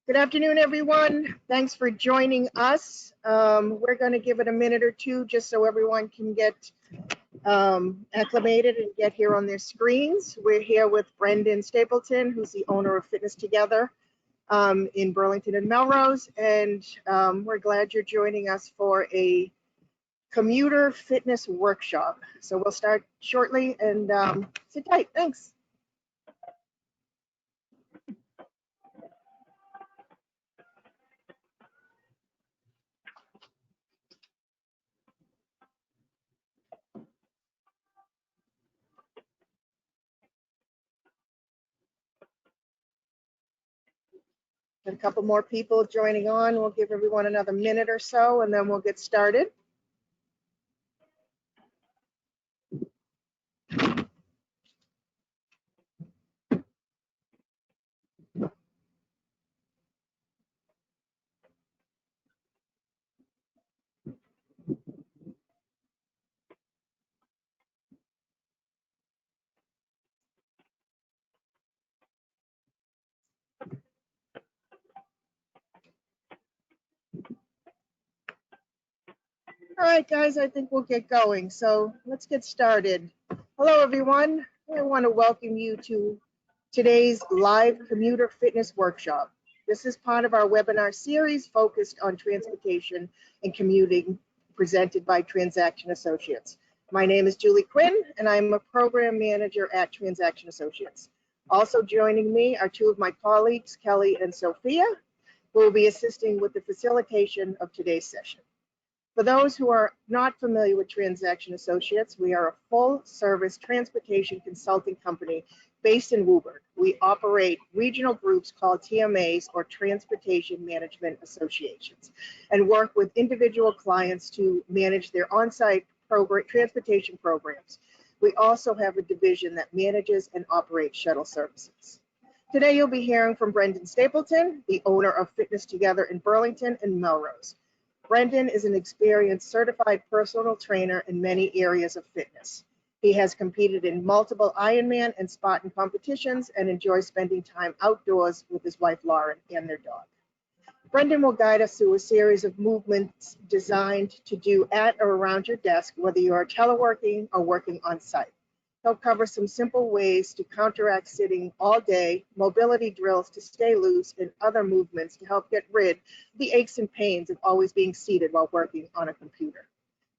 Good afternoon, everyone. Thanks for joining us. We're going to give it a minute or two just so everyone can get acclimated and get here on their screens. We're here with Brendan Stapleton, who's the owner of Fitness Together in Burlington and Melrose, and we're glad you're joining us for a commuter fitness workshop. So we'll start shortly, and sit tight. Thanks. A couple more people joining on. We'll give everyone another minute or so, and then we'll get started. All right, guys, I think we'll get going. So let's get started. Hello, everyone. I want to welcome you to today's live commuter fitness workshop. This is part of our webinar series focused on transportation and commuting, presented by Transaction Associates. My name is Julie Quinn, and I'm a program manager at Transaction Associates. Also joining me are two of my colleagues, Kelly and Sophia, who will be assisting with the facilitation of today's session. For those who are not familiar with Transaction Associates, we are a full-service transportation consulting company based in Woburn. We operate regional groups called TMAs, or Transportation Management Associations, and work with individual clients to manage their on-site transportation programs. We also have a division that manages and operates shuttle services. Today, you'll be hearing from Brendan Stapleton, the owner of Fitness Together in Burlington and Melrose. Brendan is an experienced certified personal trainer in many areas of fitness. He has competed in multiple Ironman and Spartan competitions and enjoys spending time outdoors with his wife Lauren and their dog. Brendan will guide us through a series of movements designed to do at or around your desk, whether you are teleworking or working on site. He'll cover some simple ways to counteract sitting all day, mobility drills to stay loose, and other movements to help get rid of the aches and pains of always being seated while working on a computer.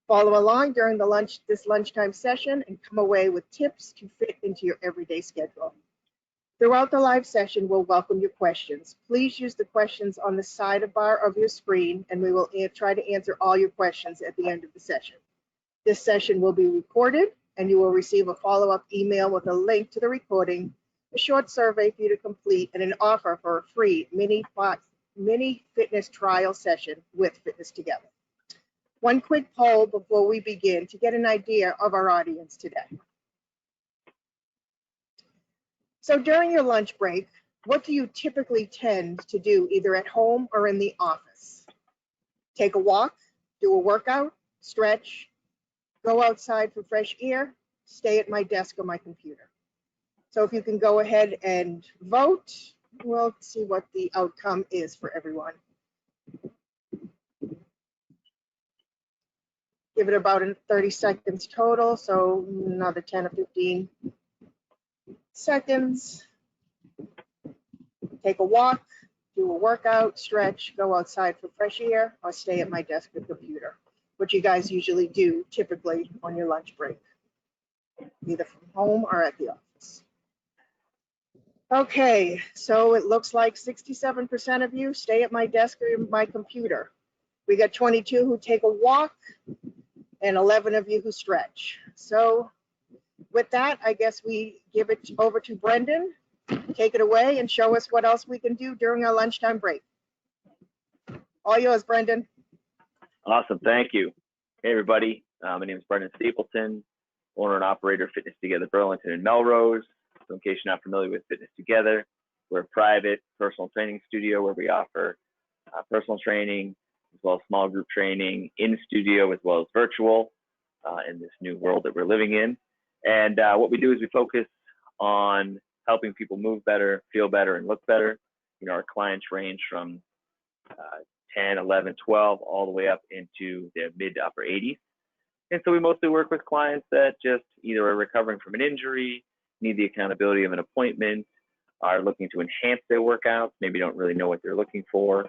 Follow along during this lunchtime session and come away with tips to fit into your everyday schedule. Throughout the live session, we'll welcome your questions. Please use the questions on the sidebar of your screen, and we will try to answer all your questions at the end of the session. This session will be recorded, and you will receive a follow-up email with a link to the recording, a short survey for you to complete, and an offer for a free mini fitness trial session with Fitness Together. One quick poll before we begin to get an idea of our audience today. So during your lunch break, what do you typically tend to do either at home or in the office? Take a walk, do a workout, stretch, go outside for fresh air, stay at my desk or my computer. So if you can go ahead and vote, we'll see what the outcome is for everyone. Give it about 30 seconds total, so another 10 or 15 seconds. Take a walk, do a workout, stretch, go outside for fresh air, or stay at my desk or computer. What you guys usually do typically on your lunch break, either from home or at the office. Okay, so it looks like 67% of you stay at my desk or my computer. We got 22 who take a walk and 11 of you who stretch. So with that, I guess we give it over to Brendan. Take it away and show us what else we can do during our lunchtime break. All yours, Brendan. Awesome, thank you. Hey everybody, my name is Brendan Stapleton, owner and operator of Fitness Together Burlington and Melrose. So in case you're not familiar with Fitness Together, we're a private personal training studio where we offer personal training as well as small group training in studio as well as virtual in this new world that we're living in. And what we do is we focus on helping people move better, feel better, and look better. our clients range from 10, 11, 12, all the way up into the mid to upper 80s. And so we mostly work with clients that just either are recovering from an injury, need the accountability of an appointment, are looking to enhance their workouts, maybe don't really know what they're looking for,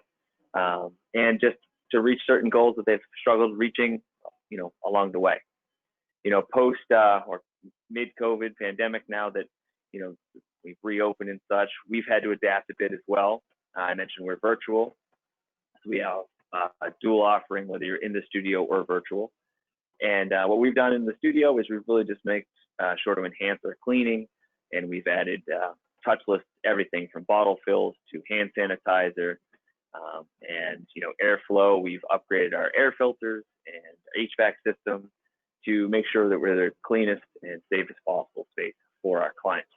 and just to reach certain goals that they've struggled reaching, along the way. Post or mid-COVID pandemic, now that, we've reopened and such, we've had to adapt a bit as well. I mentioned we're virtual. So we have a dual offering, whether you're in the studio or virtual. And what we've done in the studio is we've really just made sure to enhance our cleaning, and we've added touchless everything from bottle fills to hand sanitizer, and airflow. We've upgraded our air filters and HVAC system to make sure that we're the cleanest and safest possible space for our clients.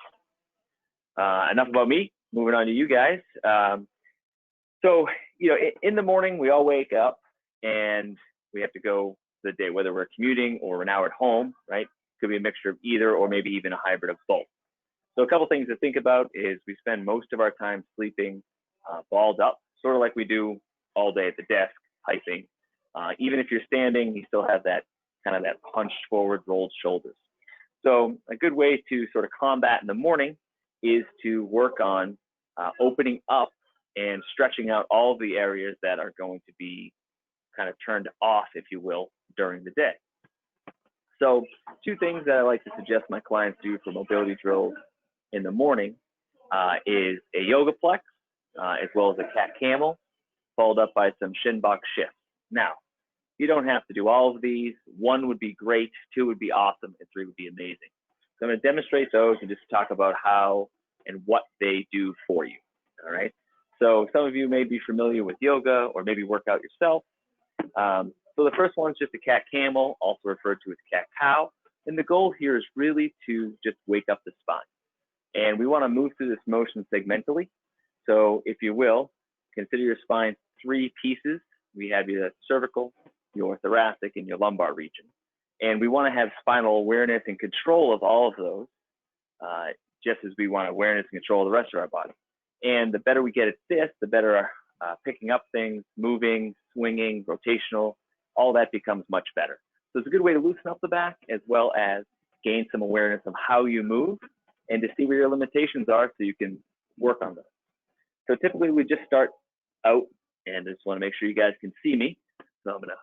Enough about me. Moving on to you guys. So in the morning we all wake up and we have to go the day, whether we're commuting or we're now at home, right? Could be a mixture of either, or maybe even a hybrid of both. So a couple things to think about is we spend most of our time sleeping balled up, sort of like we do all day at the desk, typing. Even if you're standing, you still have that kind of that hunched forward, rolled shoulders. So a good way to sort of combat in the morning is to work on opening up and stretching out all of the areas that are going to be kind of turned off, if you will, during the day. So two things that I like to suggest my clients do for mobility drills in the morning is a yoga plex, as well as a cat camel, followed up by some shin box shifts. Now, you don't have to do all of these. One would be great, two would be awesome, and three would be amazing. So I'm going to demonstrate those and just talk about how and what they do for you. All right. So some of you may be familiar with yoga or maybe work out yourself. So the first one is just a cat camel, also referred to as cat cow. And the goal here is really to just wake up the spine. And we want to move through this motion segmentally. So if you will, consider your spine three pieces. We have your cervical, your thoracic, and your lumbar region. And we want to have spinal awareness and control of all of those, just as we want awareness and control of the rest of our body. And the better we get at this, the better picking up things, moving, swinging, rotational, all that becomes much better. So it's a good way to loosen up the back as well as gain some awareness of how you move and to see where your limitations are so you can work on them. So typically we just start out, and I just want to make sure you guys can see me. So I'm going to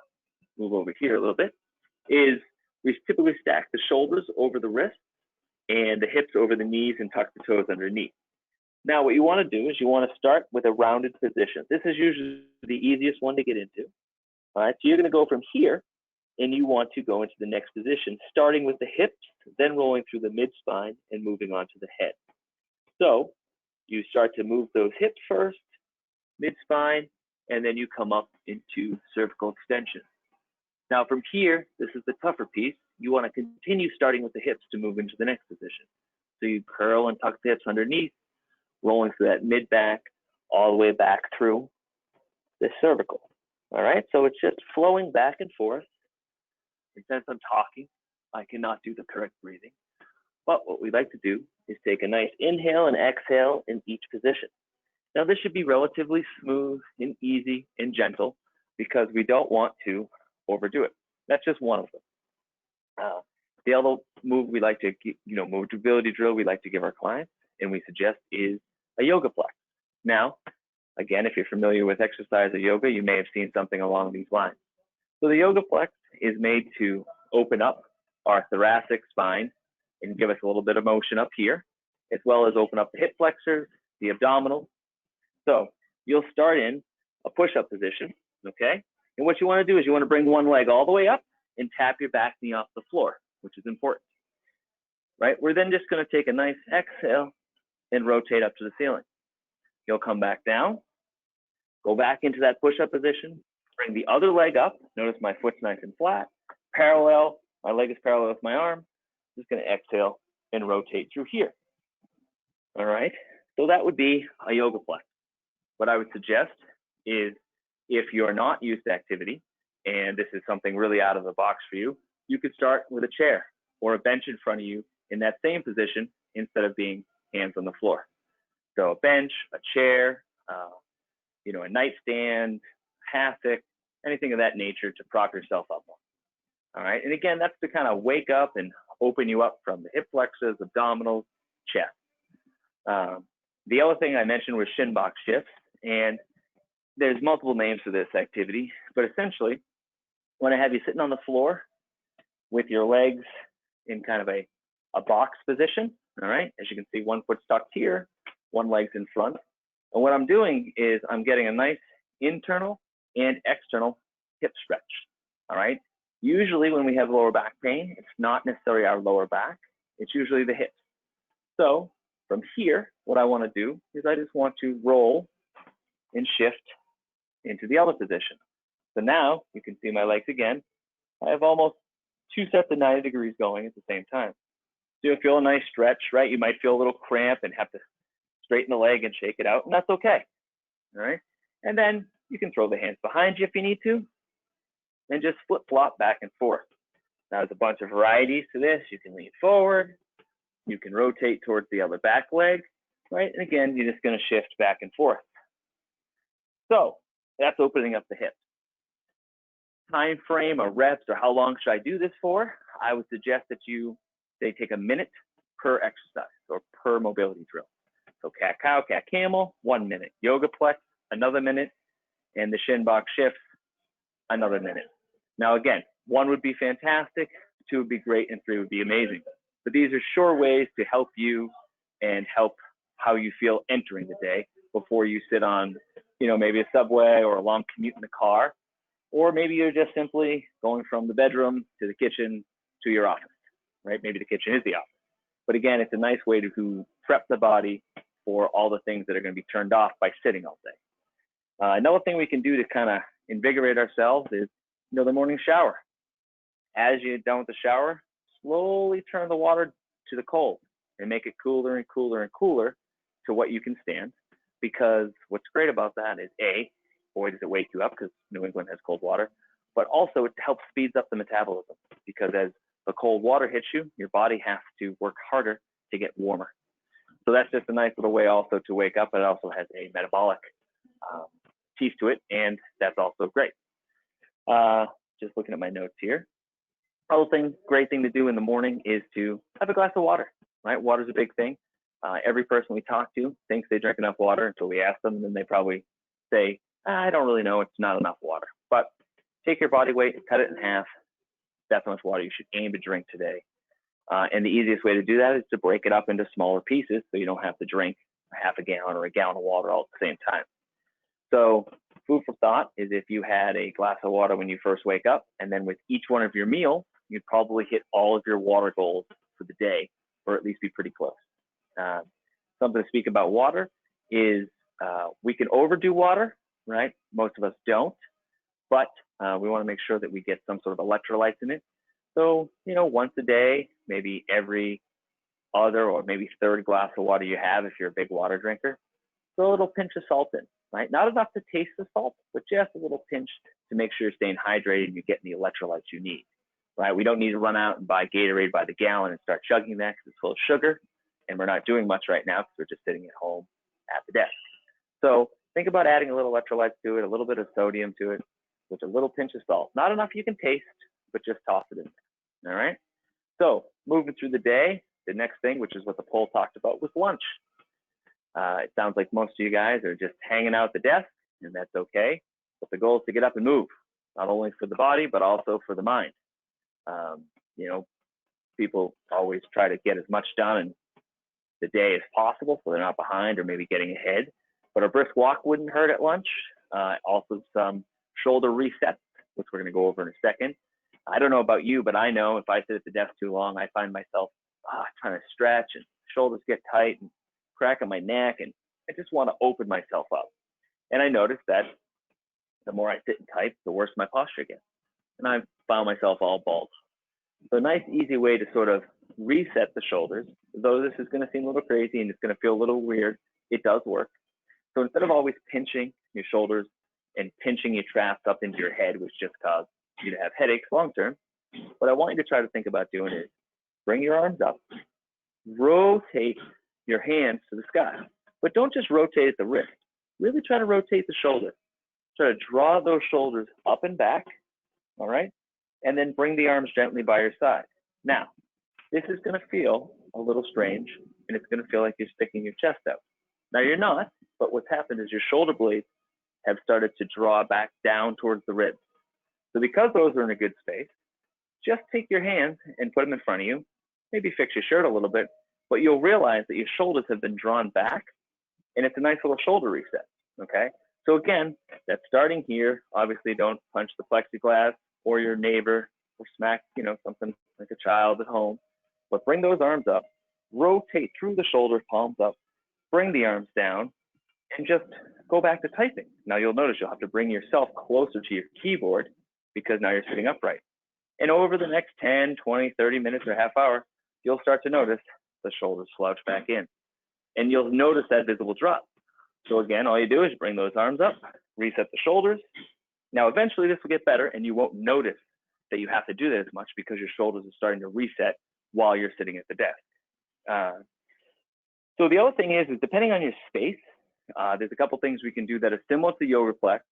move over here a little bit, is we typically stack the shoulders over the wrists and the hips over the knees and tuck the toes underneath. Now what you want to do is you want to start with a rounded position. This is usually the easiest one to get into. All right, so you're going to go from here and you want to go into the next position, starting with the hips, then rolling through the mid-spine and moving on to the head. So you start to move those hips first, mid-spine, and then you come up into cervical extension. Now from here, this is the tougher piece. You want to continue starting with the hips to move into the next position. So you curl and tuck the hips underneath, rolling through that mid-back, all the way back through the cervical. All right, so it's just flowing back and forth. And since I'm talking, I cannot do the correct breathing. But what we like to do is take a nice inhale and exhale in each position. Now this should be relatively smooth and easy and gentle because we don't want to overdo it. That's just one of them. The other move we like to, mobility drill we like to give our clients and we suggest is a yoga plex. Now, again, if you're familiar with exercise or yoga, you may have seen something along these lines. So the yoga plex is made to open up our thoracic spine and give us a little bit of motion up here, as well as open up the hip flexors, the abdominals. So you'll start in a push-up position, okay? And what you want to do is you want to bring one leg all the way up and tap your back knee off the floor, which is important, right? We're then just going to take a nice exhale and rotate up to the ceiling. You'll come back down, go back into that push-up position, bring the other leg up. Notice my foot's nice and flat, parallel. My leg is parallel with my arm. Just going to exhale and rotate through here. All right, so that would be a yoga plex. What I would suggest is if you're not used to activity and this is something really out of the box for you, you could start with a chair or a bench in front of you in that same position instead of being hands on the floor. So a bench, a chair, you know, a nightstand, hassock, anything of that nature to prop yourself up on. All right, and again, that's to kind of wake up and open you up from the hip flexors, abdominals, chest. The other thing I mentioned was shin box shifts, and there's multiple names for this activity, but essentially, when I have you sitting on the floor with your legs in kind of a box position, all right, as you can see, one foot's tucked here, one leg's in front, and what I'm doing is I'm getting a nice internal and external hip stretch, all right? Usually when we have lower back pain, it's not necessarily our lower back, it's usually the hips. So from here, what I want to do is I just want to roll and shift into the other position. So now you can see my legs again. I have almost 2 sets of 90 degrees going at the same time. So you'll feel a nice stretch, right? You might feel a little cramp and have to straighten the leg and shake it out, and that's okay, all right? And then you can throw the hands behind you if you need to, and just flip-flop back and forth. Now, there's a bunch of varieties to this. You can lean forward. You can rotate towards the other back leg, right? And again, you're just going to shift back and forth. So that's opening up the hips. Time frame or reps or how long should I do this for? I would suggest that you, say, take a minute per exercise or per mobility drill. So cat-cow, cat-camel, 1 minute. Yoga-plex, another minute. And the shin box shifts, another minute. Now, again, 1 would be fantastic, 2 would be great, and 3 would be amazing. But these are sure ways to help you and help how you feel entering the day before you sit on, you know, maybe a subway or a long commute in the car, or maybe you're just simply going from the bedroom to the kitchen to your office, right? Maybe the kitchen is the office. But again, it's a nice way to prep the body for all the things that are going to be turned off by sitting all day. Another thing we can do to kind of invigorate ourselves is, you know, the morning shower. As you're done with the shower, slowly turn the water to the cold and make it cooler and cooler and cooler to what you can stand. Because what's great about that is A, boy, does it wake you up because New England has cold water, but also it helps speeds up the metabolism because as the cold water hits you, your body has to work harder to get warmer. So that's just a nice little way also to wake up. It also has a metabolic piece to it, and that's also great. Just looking at my notes here. Other great thing to do in the morning is to have a glass of water, right? Water's a big thing. Every person we talk to thinks they drink enough water until we ask them, and then they probably say, I don't really know, it's not enough water. But take your body weight, cut it in half. That's how much water you should aim to drink today. And the easiest way to do that is to break it up into smaller pieces so you don't have to drink a half a gallon or a gallon of water all at the same time. So food for thought is if you had a glass of water when you first wake up, and then with each one of your meals, you'd probably hit all of your water goals for the day, or at least be pretty close. Something to speak about water is we can overdo water, right? Most of us don't, but we want to make sure that we get some sort of electrolytes in it. So, you know, once a day, maybe every other or maybe third glass of water you have if you're a big water drinker, throw a little pinch of salt in, right? Not enough to taste the salt, but just a little pinch to make sure you're staying hydrated and you're getting the electrolytes you need, right? We don't need to run out and buy Gatorade by the gallon and start chugging that because it's full of sugar, and we're not doing much right now because we're just sitting at home at the desk. So think about adding a little electrolytes to it, a little bit of sodium to it, with a little pinch of salt. Not enough you can taste, but just toss it in there, all right? So moving through the day, the next thing, which is what the poll talked about, was lunch. It sounds like most of you guys are just hanging out at the desk, and that's okay. But the goal is to get up and move, not only for the body, but also for the mind. You know, people always try to get as much done in the day as possible so they're not behind or maybe getting ahead. But a brisk walk wouldn't hurt at lunch. Also some shoulder resets, which we're going to go over in a second. I don't know about you, but I know if I sit at the desk too long, I find myself trying to stretch and shoulders get tight and cracking my neck, and I just want to open myself up. And I noticed that the more I sit and type, the worse my posture gets. And I found myself all bald. So a nice, easy way to sort of reset the shoulders, though this is going to seem a little crazy and it's going to feel a little weird, it does work. So instead of always pinching your shoulders and pinching your traps up into your head, which just causes you to have headaches long term, what I want you to try to think about doing is bring your arms up, rotate your hands to the sky, but don't just rotate at the wrist. really try to rotate the shoulder. Try to draw those shoulders up and back, all right? And then bring the arms gently by your side. Now, this is gonna feel a little strange, and it's gonna feel like you're sticking your chest out. Now you're not, but what's happened is your shoulder blades have started to draw back down towards the ribs. So because those are in a good space, just take your hands and put them in front of you, maybe fix your shirt a little bit, but you'll realize that your shoulders have been drawn back, and it's a nice little shoulder reset, okay? So again, that's starting here. Obviously, don't punch the plexiglass or your neighbor or smack, something like a child at home, but bring those arms up, rotate through the shoulders, palms up, bring the arms down, and just go back to typing. Now you'll notice you'll have to bring yourself closer to your keyboard because now you're sitting upright. And over the next 10, 20, 30 minutes or half hour, you'll start to notice the shoulders slouch back in. And you'll notice that visible drop. So again, all you do is bring those arms up, reset the shoulders. Now eventually this will get better and you won't notice that you have to do that as much because your shoulders are starting to reset while you're sitting at the desk. So the other thing is depending on your space, there's a couple things we can do that are similar to yoga flex,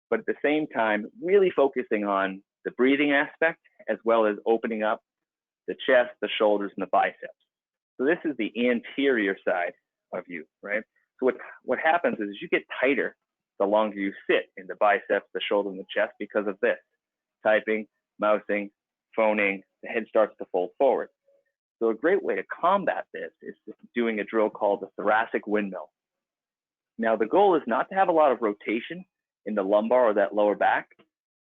but at the same time, really focusing on the breathing aspect, as well as opening up the chest, the shoulders, and the biceps. So this is the anterior side of you, right? So what happens is you get tighter the longer you sit in the biceps, the shoulder, and the chest because of this. Typing, mousing, phoning, the head starts to fold forward. So a great way to combat this is doing a drill called the thoracic windmill. Now the goal is not to have a lot of rotation in the lumbar or that lower back.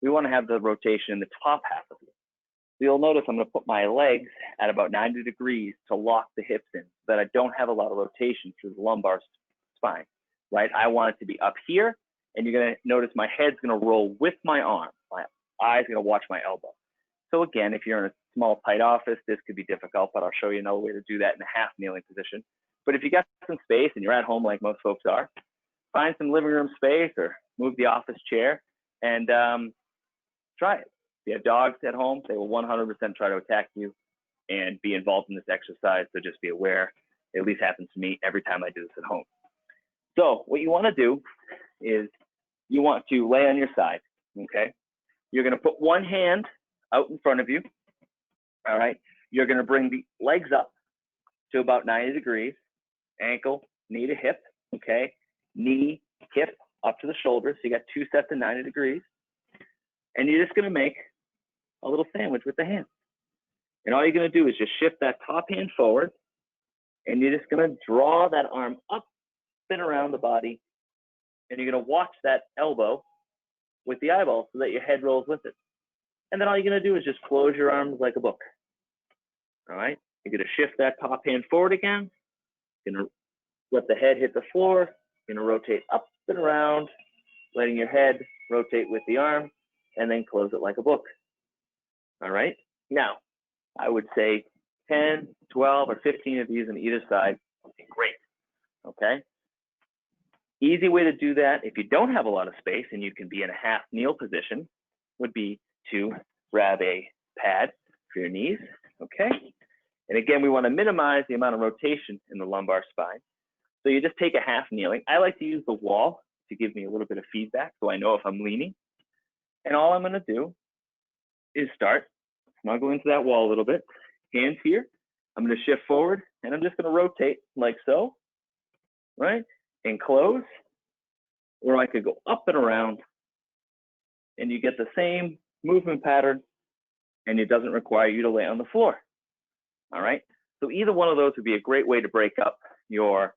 We want to have the rotation in the top half of you. So you'll notice I'm going to put my legs at about 90 degrees to lock the hips in so that I don't have a lot of rotation through the lumbar spine, right? I want it to be up here, and you're going to notice my head's going to roll with my arm. My eyes are going to watch my elbow. So again, if you're in a small, tight office, this could be difficult, but I'll show you another way to do that in a half kneeling position. But if you got some space and you're at home like most folks are, find some living room space or move the office chair and try it. If you have dogs at home, they will 100% try to attack you and be involved in this exercise. So just be aware. It at least happens to me every time I do this at home. So what you want to do is you want to lay on your side, okay? You're going to put one hand out in front of you, all right? You're going to bring the legs up to about 90 degrees, ankle, knee to hip, okay? Knee, hip, up to the shoulder. So you got two sets of 90 degrees. And you're just going to make a little sandwich with the hand. And all you're going to do is just shift that top hand forward. And you're just going to draw that arm up and around the body. And you're going to watch that elbow with the eyeball so that your head rolls with it. And then all you're going to do is just close your arms like a book. All right? You're going to shift that top hand forward again. You're going to let the head hit the floor. You're going to rotate up and around, letting your head rotate with the arm, and then close it like a book. All right? Now, I would say 10, 12, or 15 of these on either side would be great. Okay? Easy way to do that, if you don't have a lot of space and you can be in a half kneel position, would be to grab a pad for your knees. Okay? And again, we want to minimize the amount of rotation in the lumbar spine. So you just take a half kneeling. I like to use the wall to give me a little bit of feedback so I know if I'm leaning. And all I'm going to do is start snuggle into that wall a little bit. Hands here. I'm going to shift forward and I'm just going to rotate like so, right? And close. Or I could go up and around and you get the same movement pattern and it doesn't require you to lay on the floor. All right. So either one of those would be a great way to break up your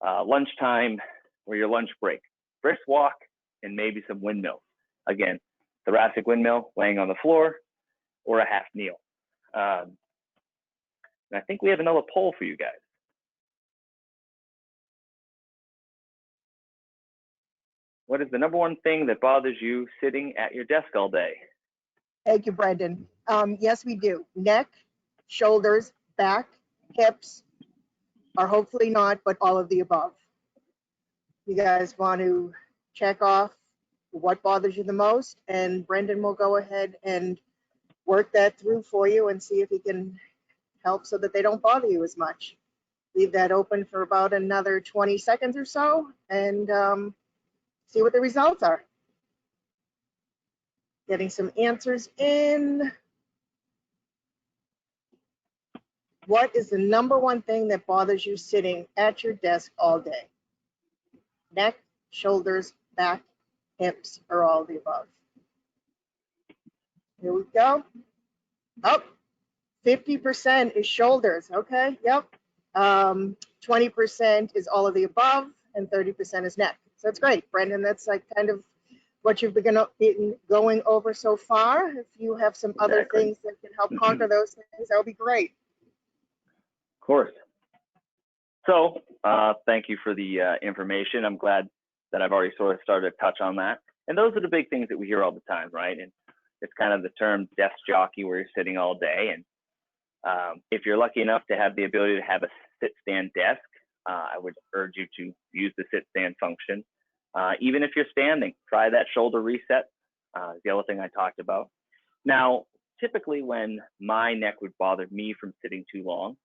lunchtime or your lunch break. Brisk walk and maybe some windmills. Again, thoracic windmill, laying on the floor, or a half kneel. And I think we have another poll for you guys. What is the number one thing that bothers you sitting at your desk all day? Thank you, Brendan. Yes, we do. Neck, shoulders, back, hips, or hopefully not, but all of the above. You guys want to check off what bothers you the most, and Brendan will go ahead and work that through for you and see if he can help so that they don't bother you as much. Leave that open for about another 20 seconds or so, and see what the results are. Getting some answers in. What is the number one thing that bothers you sitting at your desk all day? Neck, shoulders, back, hips, or all of the above? Here we go. Up. 50% is shoulders. Okay. Yep. 20% is all of the above, and 30% is neck. So that's great, Brendan. That's like kind of what you've been going over so far. If you have some other things that can help conquer those things, that would be great. Of course. So thank you for the information. I'm glad that I've already sort of started to touch on that. And those are the big things that we hear all the time, right? And it's kind of the term desk jockey, where you're sitting all day. And if you're lucky enough to have the ability to have a sit-stand desk, I would urge you to use the sit-stand function. Even if you're standing, try that shoulder reset, the other thing I talked about. Now, typically when my neck would bother me from sitting too long,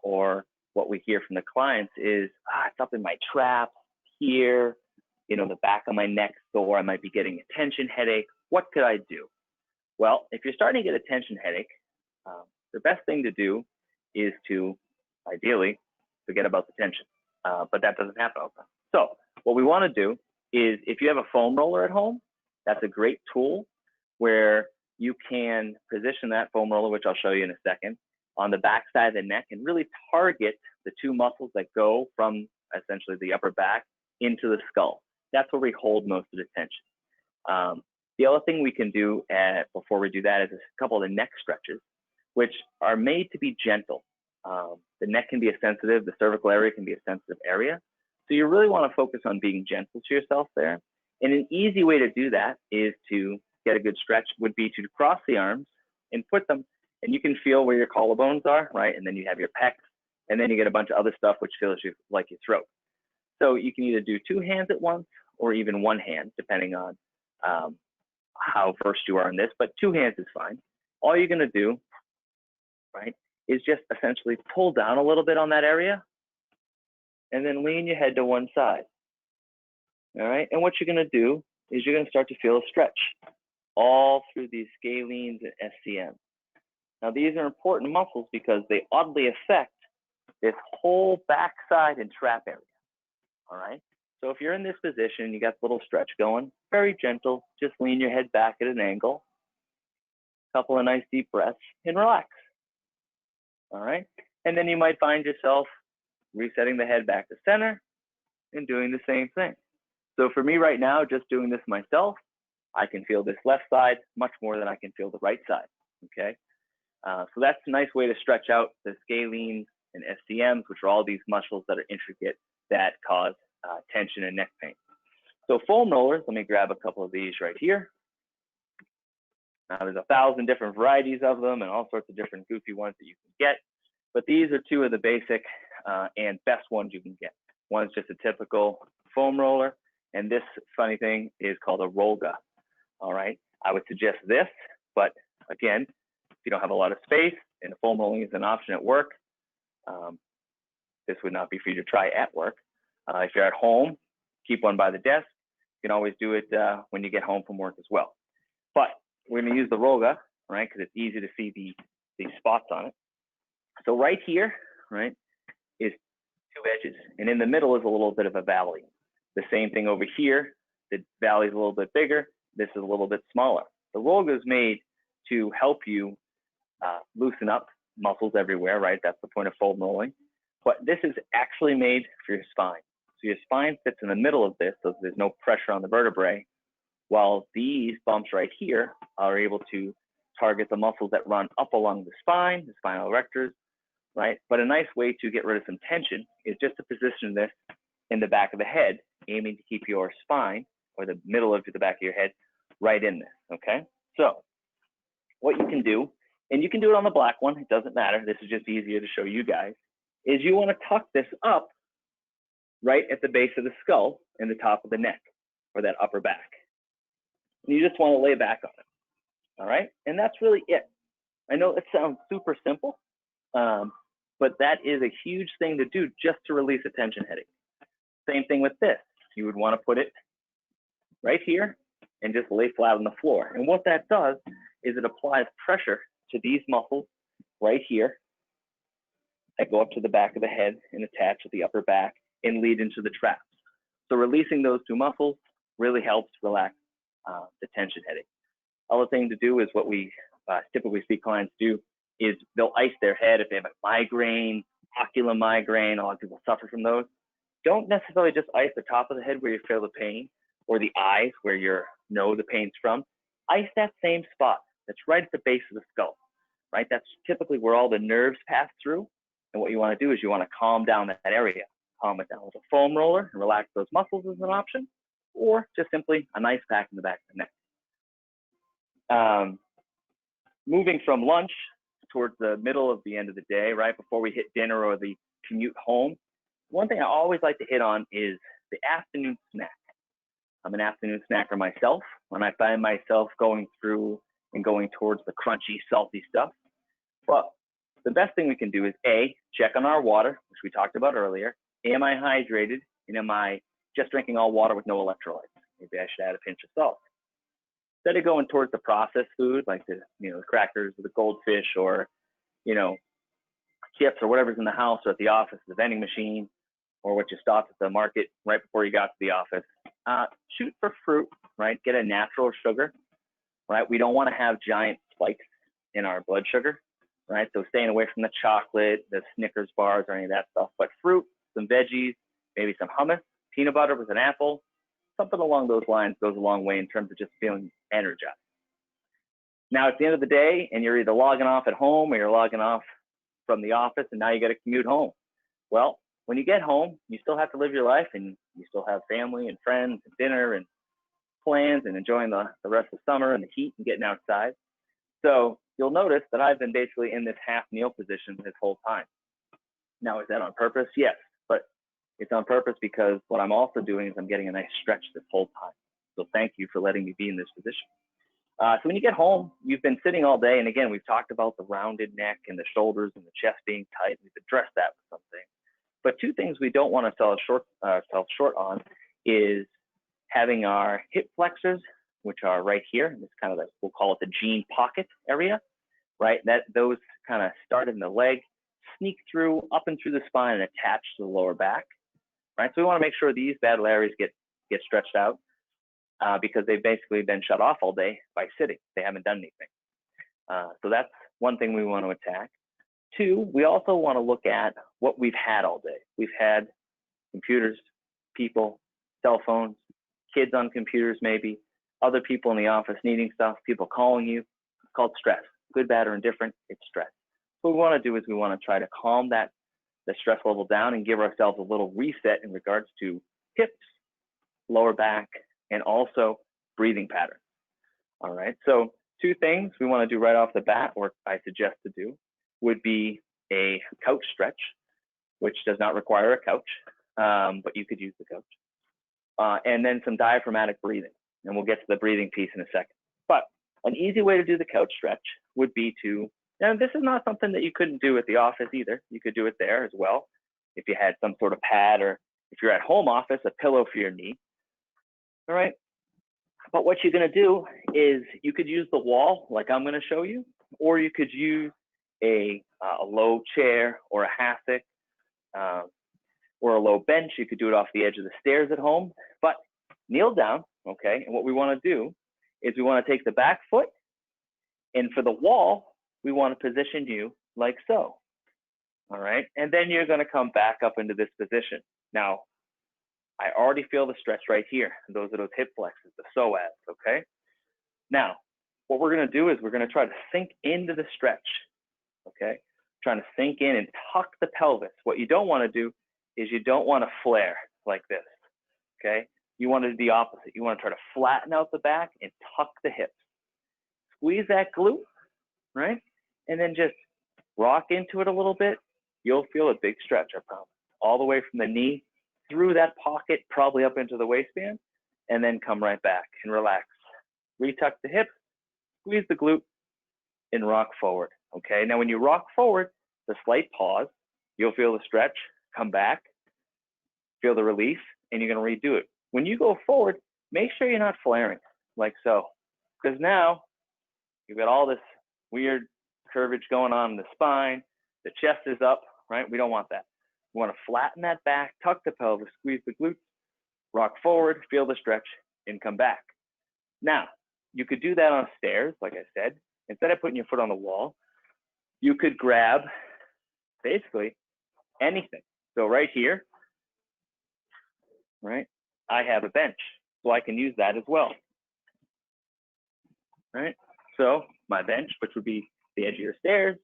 or what we hear from the clients is, it's up in my trap here, you know, the back of my neck sore, I might be getting a tension headache. What could I do? Well, if you're starting to get a tension headache, the best thing to do is to, ideally, forget about the tension. But that doesn't happen all the time. So what we want to do is, if you have a foam roller at home, that's a great tool where you can position that foam roller, which I'll show you in a second, on the back side of the neck and really target the two muscles that go from essentially the upper back into the skull. That's where we hold most of the tension. The other thing we can do before we do that is a couple of the neck stretches, which are made to be gentle. The neck can be a sensitive, the cervical area can be a sensitive area. So you really want to focus on being gentle to yourself there. And an easy way to do that is to get a good stretch would be to cross the arms and put them, and you can feel where your collarbones are, right? And then you have your pecs, and then you get a bunch of other stuff which feels like your throat. So you can either do two hands at once or even one hand, depending on how versed you are in this, but two hands is fine. All you're going to do, right, is just essentially pull down a little bit on that area and then lean your head to one side. All right, and what you're going to do is you're going to start to feel a stretch all through these scalenes and SCM. Now, these are important muscles because they oddly affect this whole backside and trap area. All right, so if you're in this position, you got a little stretch going, very gentle, just lean your head back at an angle, couple of nice deep breaths, and relax. All right, and then you might find yourself resetting the head back to center and doing the same thing. So for me right now, just doing this myself, I can feel this left side much more than I can feel the right side, okay? So that's a nice way to stretch out the scalenes and SCMs, which are all these muscles that are intricate that cause tension and neck pain. So foam rollers, let me grab a couple of these right here. Now there's 1,000 different varieties of them and all sorts of different goofy ones that you can get, but these are two of the basic and best ones you can get. One's just a typical foam roller, and this funny thing is called a Rolga. All right, I would suggest this, but again, if you don't have a lot of space and foam rolling is an option at work, this would not be for you to try at work. If you're at home, keep one by the desk. You can always do it when you get home from work as well. But we're going to use the Rolga, right, because it's easy to see the spots on it. So right here, right, is two edges, and in the middle is a little bit of a valley. The same thing over here, the valley is a little bit bigger, this is a little bit smaller. The Rolga is made to help you loosen up muscles everywhere, right? That's the point of foam rolling. But this is actually made for your spine. So your spine sits in the middle of this, so there's no pressure on the vertebrae, while these bumps right here are able to target the muscles that run up along the spine, the spinal erectors, right? But a nice way to get rid of some tension is just to position this in the back of the head, aiming to keep your spine, or the middle of the back of your head, right in this, okay? So what you can do, and you can do it on the black one, it doesn't matter, this is just easier to show you guys, is you want to tuck this up right at the base of the skull and the top of the neck, or that upper back. And you just want to lay back on it, all right? And that's really it. I know it sounds super simple, but that is a huge thing to do just to release a tension headache. Same thing with this. You would want to put it right here and just lay flat on the floor. And what that does is it applies pressure to these muscles right here that go up to the back of the head and attach to the upper back and lead into the traps. So releasing those two muscles really helps relax the tension headache. Other thing to do is what we typically see clients do is they'll ice their head if they have a migraine, ocular migraine. A lot of people suffer from those. Don't necessarily just ice the top of the head where you feel the pain, or the eyes where you know the pain's from. Ice that same spot that's right at the base of the skull, right? That's typically where all the nerves pass through. And what you want to do is you want to calm down that area. Calm it down with a foam roller and relax those muscles as an option, or just simply an ice pack in the back of the neck. Moving from lunch towards the middle of the end of the day, right before we hit dinner or the commute home, one thing I always like to hit on is the afternoon snack. I'm an afternoon snacker myself. When I find myself going through and going towards the crunchy, salty stuff, well, the best thing we can do is A, check on our water, which we talked about earlier. Am I hydrated? And am I just drinking all water with no electrolytes? Maybe I should add a pinch of salt. Instead of going towards the processed food, like the the crackers or the goldfish or chips or whatever's in the house or at the office, the vending machine, or what you stopped at the market right before you got to the office, shoot for fruit, right? Get a natural sugar, right? We don't want to have giant spikes in our blood sugar, right? So staying away from the chocolate, the Snickers bars, or any of that stuff. But fruit, some veggies, maybe some hummus, peanut butter with an apple, something along those lines goes a long way in terms of just feeling energized. Now, at the end of the day, and you're either logging off at home or you're logging off from the office, and now you got to commute home. Well, when you get home, you still have to live your life, and you still have family and friends and dinner and plans and enjoying the rest of summer and the heat and getting outside. So you'll notice that I've been basically in this half meal position this whole time. Now, is that on purpose? Yes, but it's on purpose because what I'm also doing is I'm getting a nice stretch this whole time. So thank you for letting me be in this position. So when you get home, you've been sitting all day. And again, we've talked about the rounded neck and the shoulders and the chest being tight. We've addressed that with something. But two things we don't want to sell short on is having our hip flexors, which are right here. This kind of we'll call it the jean pocket area, right? Those kind of start in the leg, sneak through up and through the spine and attach to the lower back, right? So we want to make sure these battle areas get stretched out because they've basically been shut off all day by sitting. They haven't done anything. So that's one thing we want to attack. Two, we also want to look at what we've had all day. We've had computers, people, cell phones, kids on computers maybe, other people in the office needing stuff, people calling you. It's called stress. Good, bad, or indifferent, it's stress. What we want to do is we want to try to calm the stress level down and give ourselves a little reset in regards to hips, lower back, and also breathing patterns. All right, so two things we want to do right off the bat, or I suggest to do, would be a couch stretch, which does not require a couch, but you could use the couch. And then some diaphragmatic breathing. And we'll get to the breathing piece in a second. But an easy way to do the couch stretch would be to, and this is not something that you couldn't do at the office either. You could do it there as well. If you had some sort of pad, or if you're at home office, a pillow for your knee. All right. But what you're going to do is you could use the wall like I'm going to show you, or you could use a low chair or a hassock or a low bench. You could do it off the edge of the stairs at home, but kneel down, okay? And what we want to do is we want to take the back foot, and for the wall, we want to position you like so, all right? And then you're going to come back up into this position. Now, I already feel the stretch right here. Those are those hip flexors, the psoas, okay? Now, what we're going to do is we're going to try to sink into the stretch, okay? Trying to sink in and tuck the pelvis. What you don't want to do is you don't want to flare like this, okay? You want to do the opposite. You want to try to flatten out the back and tuck the hips. Squeeze that glute, right? And then just rock into it a little bit. You'll feel a big stretch, I promise. All the way from the knee through that pocket, probably up into the waistband, and then come right back and relax. Retuck the hips, squeeze the glute, and rock forward, okay? Now, when you rock forward, the slight pause, you'll feel the stretch, come back, feel the release, and you're going to redo it. When you go forward, make sure you're not flaring like so, because now you've got all this weird curvage going on in the spine. The chest is up, right? We don't want that. We want to flatten that back, tuck the pelvis, squeeze the glutes, rock forward, feel the stretch, and come back. Now, you could do that on stairs, like I said. Instead of putting your foot on the wall, you could grab basically anything. So right here, right, I have a bench, so I can use that as well, right? So my bench, which would be the edge of your stairs,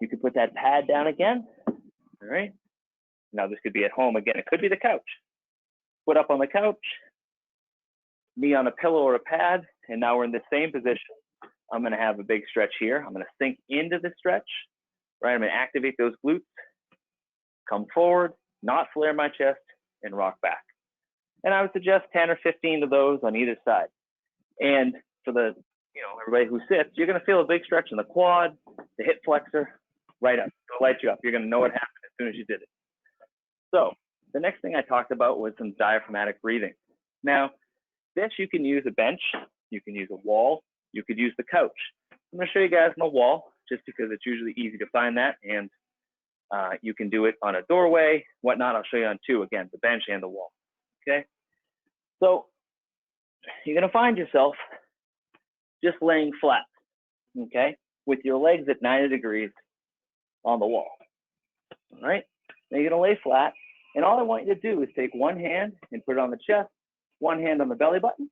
you could put that pad down again, all right? Now this could be at home again. It could be the couch. Put up on the couch, me on a pillow or a pad, and now we're in the same position. I'm gonna have a big stretch here. I'm gonna sink into the stretch, right? I'm gonna activate those glutes, come forward, not flare my chest, and rock back. And I would suggest 10 or 15 of those on either side. And for the, everybody who sits, you're gonna feel a big stretch in the quad, the hip flexor, right up. It'll light you up. You're gonna know what happened as soon as you did it. So the next thing I talked about was some diaphragmatic breathing. Now, this you can use a bench, you can use a wall, you could use the couch. I'm gonna show you guys on the wall, just because it's usually easy to find that, and you can do it on a doorway, whatnot. I'll show you on two, again, the bench and the wall, okay? So you're gonna find yourself just laying flat, okay? With your legs at 90 degrees on the wall, all right? Now you're gonna lay flat, and all I want you to do is take one hand and put it on the chest, one hand on the belly button,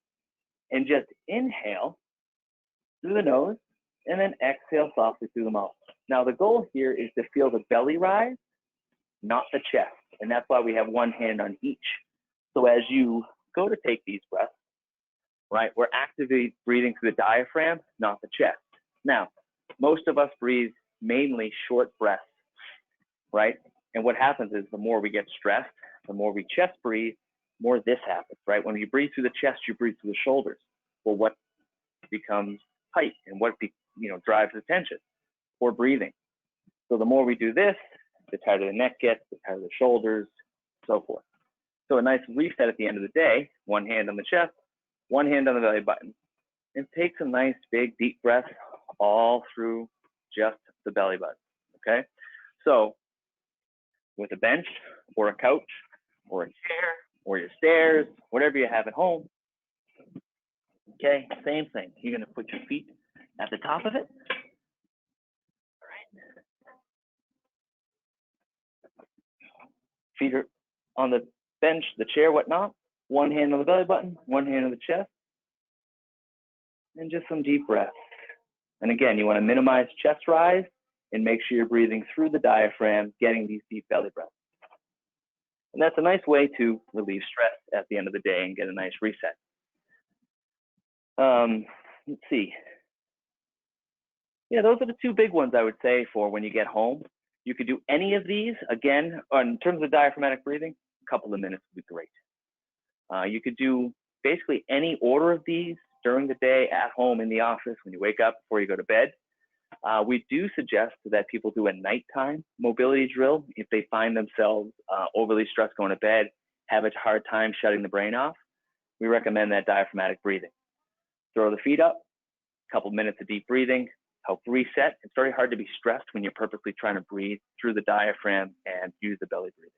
and just inhale through the nose, and then exhale softly through the mouth. Now the goal here is to feel the belly rise, not the chest, and that's why we have one hand on each. So as you go to take these breaths, right, we're actively breathing through the diaphragm, not the chest. Now, most of us breathe mainly short breaths, right? And what happens is the more we get stressed, the more we chest breathe, more this happens, right? When you breathe through the chest, you breathe through the shoulders. Well, what becomes tight and what drives the tension? Or breathing. So the more we do this, the tighter the neck gets, the tighter the shoulders, so forth. So a nice reset at the end of the day, one hand on the chest, one hand on the belly button, and take some nice big deep breaths all through just the belly button, okay? So with a bench or a couch or a chair or your stairs, whatever you have at home, okay, same thing. You're gonna put your feet at the top of it. All right. Feet are on the bench, the chair, whatnot. One hand on the belly button, one hand on the chest, and just some deep breaths. And again, you want to minimize chest rise and make sure you're breathing through the diaphragm, getting these deep belly breaths. And that's a nice way to relieve stress at the end of the day and get a nice reset. Let's see. Yeah, those are the two big ones I would say for when you get home. You could do any of these. Again, in terms of diaphragmatic breathing, a couple of minutes would be great. You could do basically any order of these during the day, at home, in the office, when you wake up, before you go to bed. We do suggest that people do a nighttime mobility drill if they find themselves overly stressed going to bed, have a hard time shutting the brain off. We recommend that diaphragmatic breathing. Throw the feet up, a couple minutes of deep breathing, help reset. It's very hard to be stressed when you're purposely trying to breathe through the diaphragm and use the belly breathing.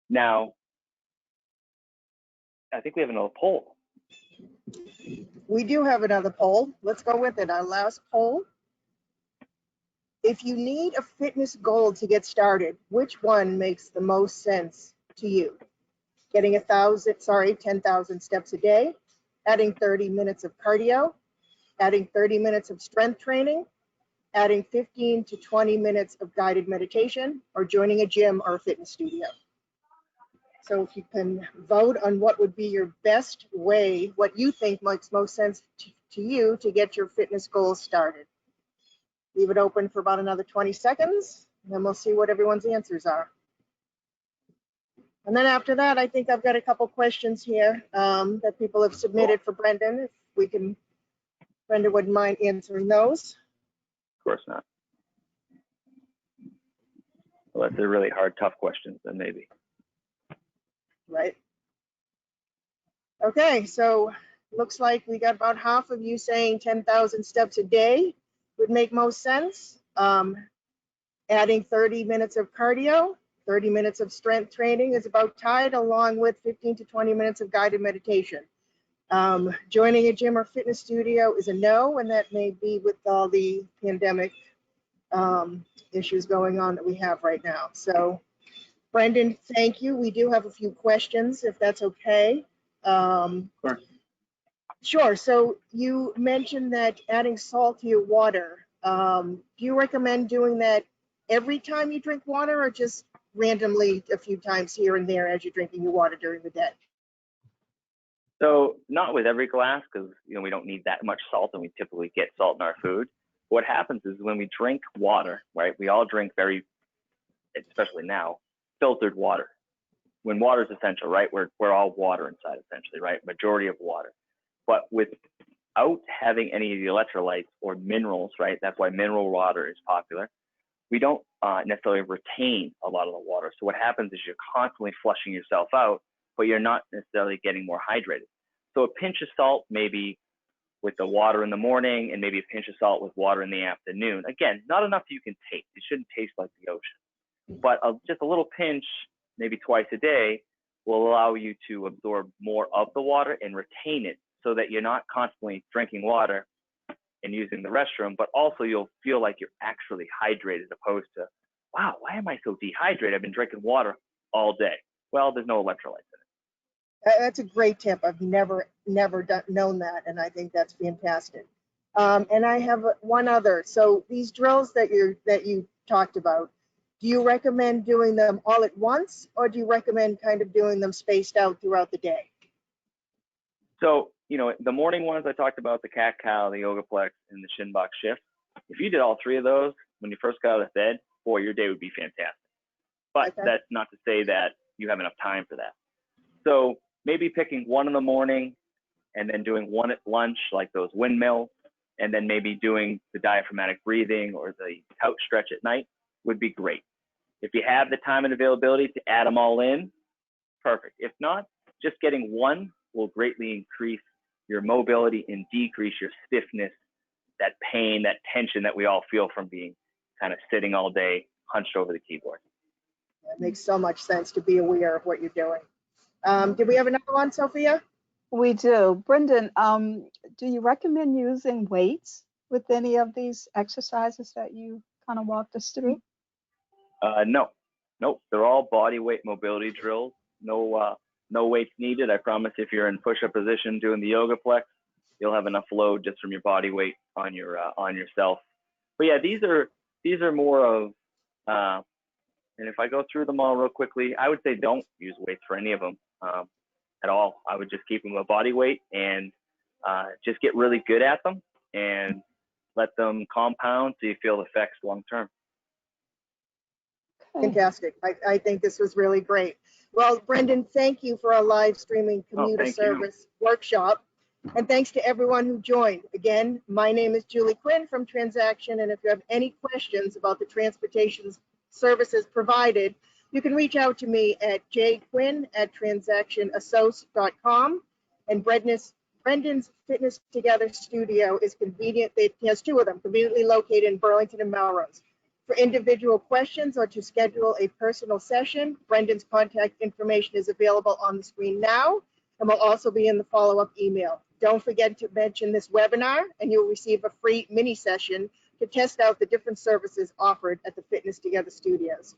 Now, I think we have another poll. We do have another poll. Let's go with it. Our last poll. If you need a fitness goal to get started, which one makes the most sense to you? Getting 10,000 steps a day, adding 30 minutes of cardio, adding 30 minutes of strength training, adding 15 to 20 minutes of guided meditation, or joining a gym or a fitness studio. So if you can vote on what would be your best way, what you think makes most sense to you to get your fitness goals started. Leave it open for about another 20 seconds, and then we'll see what everyone's answers are. And then after that, I think I've got a couple questions here that people have submitted for Brendan. If Brendan wouldn't mind answering those. Of course not. Unless they're really hard, tough questions, then maybe. Right. Okay, so looks like we got about half of you saying 10,000 steps a day would make most sense. Adding 30 minutes of cardio, 30 minutes of strength training is about tied, along with 15 to 20 minutes of guided meditation. Joining a gym or fitness studio is a no, and that may be with all the pandemic issues going on that we have right now. So, Brendan, thank you. We do have a few questions, if that's okay. Sure. Sure. So you mentioned that adding salt to your water. Do you recommend doing that every time you drink water, or just randomly a few times here and there as you're drinking your water during the day? So not with every glass, because we don't need that much salt, and we typically get salt in our food. What happens is when we drink water, right? We all drink especially now, filtered water. When water is essential, right? We're all water inside, essentially, right? Majority of water. But without having any of the electrolytes or minerals, right? That's why mineral water is popular. We don't necessarily retain a lot of the water. So what happens is you're constantly flushing yourself out, but you're not necessarily getting more hydrated. So a pinch of salt, maybe with the water in the morning, and maybe a pinch of salt with water in the afternoon. Again, not enough you can taste. It shouldn't taste like the ocean. But just a little pinch, maybe twice a day, will allow you to absorb more of the water and retain it, so that you're not constantly drinking water and using the restroom, but also you'll feel like you're actually hydrated, opposed to, wow, why am I so dehydrated? I've been drinking water all day. Well, there's no electrolytes in it. That's a great tip. I've never known that, and I think that's fantastic. And I have one other. So these drills that you talked about, do you recommend doing them all at once, or do you recommend kind of doing them spaced out throughout the day? So, the morning ones I talked about, the cat-cow, the yogaplex, and the shin box shift. If you did all three of those when you first got out of bed, boy, your day would be fantastic. But Okay. That's not to say that you have enough time for that. So maybe picking one in the morning and then doing one at lunch, like those windmills, and then maybe doing the diaphragmatic breathing or the couch stretch at night would be great. If you have the time and availability to add them all in, perfect. If not, just getting one will greatly increase your mobility and decrease your stiffness, that pain, that tension that we all feel from being kind of sitting all day hunched over the keyboard. It makes so much sense to be aware of what you're doing. Did we have another one, Sophia? We do. Brendan, do you recommend using weights with any of these exercises that you kind of walked us through? No, they're all body weight mobility drills. No weights needed. I promise if you're in push-up position doing the yogaplex, you'll have enough load just from your body weight on yourself. But yeah, these are more of, and if I go through them all real quickly, I would say don't use weights for any of them at all. I would just keep them a body weight and just get really good at them and let them compound so you feel the effects long term. Fantastic. I think this was really great. Well, Brendan, thank you for our live streaming commuter service workshop. And thanks to everyone who joined. Again, my name is Julie Quinn from Transaction. And if you have any questions about the transportation services provided, you can reach out to me at jquinn@transactionassociates.com. And Brendan's Fitness Together studio is convenient. He has two of them, conveniently located in Burlington and Melrose. For individual questions or to schedule a personal session, Brendan's contact information is available on the screen now and will also be in the follow-up email. Don't forget to mention this webinar and you'll receive a free mini session to test out the different services offered at the Fitness Together studios.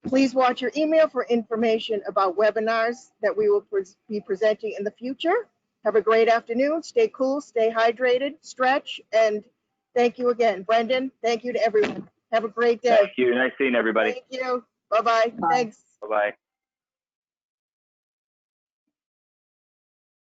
Please watch your email for information about webinars that we will be presenting in the future. Have a great afternoon. Stay cool, stay hydrated, stretch, and thank you again. Brendan, thank you to everyone. Have a great day. Thank you. Nice seeing everybody. Thank you. Bye-bye. Thanks. Bye-bye.